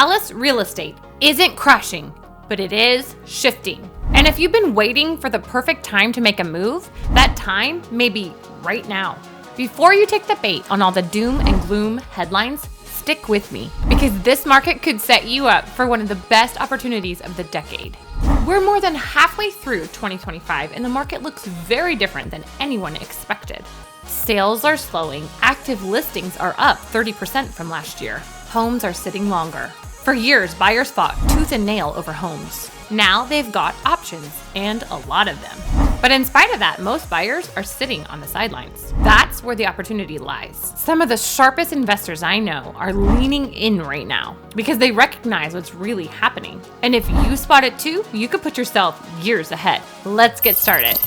Dallas real estate isn't crashing, but it is shifting. And if you've been waiting for the perfect time to make a move, that time may be right now. Before you take the bait on all the doom and gloom headlines, stick with me, because this market could set you up for one of the best opportunities of the decade. We're more than halfway through 2025, and the market looks very different than anyone expected. Sales are slowing, active listings are up 30% from last year. Homes are sitting longer. For years, buyers fought tooth and nail over homes. Now they've got options, and a lot of them. But in spite of that, most buyers are sitting on the sidelines. That's where the opportunity lies. Some of the sharpest investors I know are leaning in right now because they recognize what's really happening. And if you spot it too, you could put yourself years ahead. Let's get started.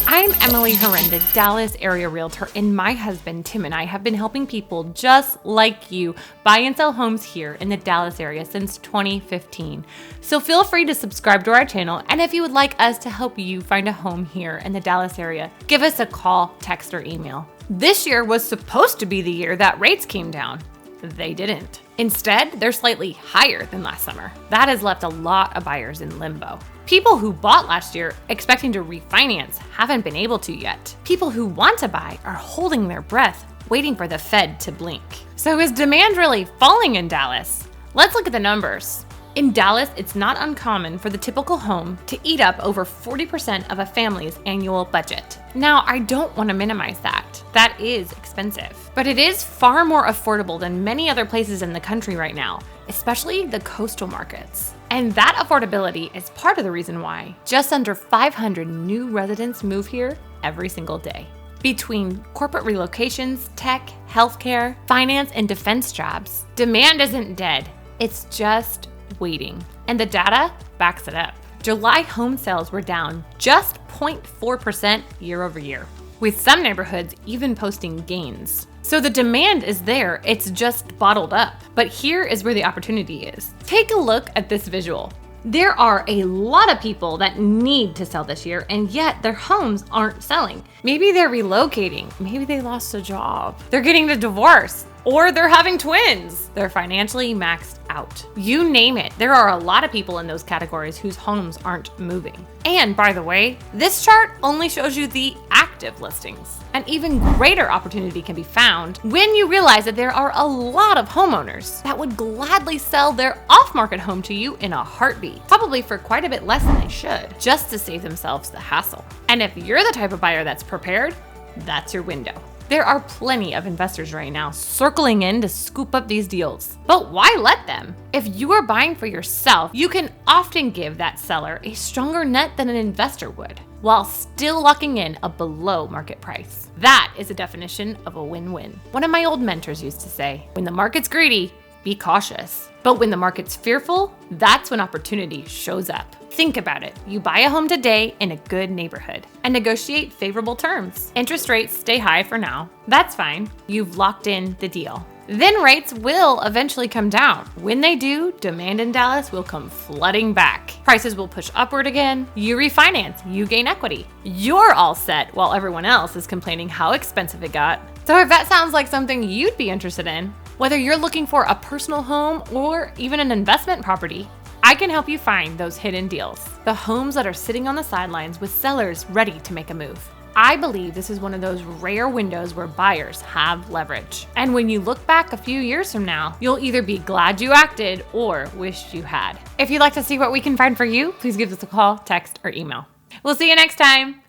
I'm Emily HARENDA, Dallas area realtor, and my husband Tim and I have been helping people just like you buy and sell homes here in the Dallas area since 2015. So feel free to subscribe to our channel, and if you would like us to help you find a home here in the Dallas area, give us a call, text, or email. This year was supposed to be the year that rates came down. They didn't. Instead, they're slightly higher than last summer. That has left a lot of buyers in limbo. People who bought last year expecting to refinance haven't been able to yet. People who want to buy are holding their breath, waiting for the Fed to blink. So is demand really falling in Dallas? Let's look at the numbers. In Dallas, it's not uncommon for the typical home to eat up over 40% of a family's annual budget. Now, I don't want to minimize that. That is expensive. But it is far more affordable than many other places in the country right now, especially the coastal markets. And that affordability is part of the reason why just under 500 new residents move here every single day. Between corporate relocations, tech, healthcare, finance, and defense jobs, demand isn't dead. It's just waiting. And the data backs it up. July home sales were down just 0.4% year over year, with some neighborhoods even posting gains. So the demand is there, it's just bottled up. But here is where the opportunity is. Take a look at this visual. There are a lot of people that need to sell this year, and yet their homes aren't selling. Maybe they're relocating, maybe they lost a job, they're getting a divorce, or they're having twins. They're financially maxed out. You name it, there are a lot of people in those categories whose homes aren't moving. And by the way, this chart only shows you the active listings. An even greater opportunity can be found when you realize that there are a lot of homeowners that would gladly sell their off-market home to you in a heartbeat, probably for quite a bit less than they should, just to save themselves the hassle. And if you're the type of buyer that's prepared, that's your window. There are plenty of investors right now circling in to scoop up these deals. But why let them? If you are buying for yourself, you can often give that seller a stronger net than an investor would, while still locking in a below market price. That is a definition of a win-win. One of my old mentors used to say, when the market's greedy, be cautious. But when the market's fearful, that's when opportunity shows up. Think about it. You buy a home today in a good neighborhood and negotiate favorable terms. Interest rates stay high for now. That's fine. You've locked in the deal. Then rates will eventually come down. When they do, demand in Dallas will come flooding back. Prices will push upward again. You refinance, you gain equity. You're all set while everyone else is complaining how expensive it got. So if that sounds like something you'd be interested in, whether you're looking for a personal home or even an investment property, I can help you find those hidden deals, the homes that are sitting on the sidelines with sellers ready to make a move. I believe this is one of those rare windows where buyers have leverage. And when you look back a few years from now, you'll either be glad you acted or wish you had. If you'd like to see what we can find for you, please give us a call, text, or email. We'll see you next time.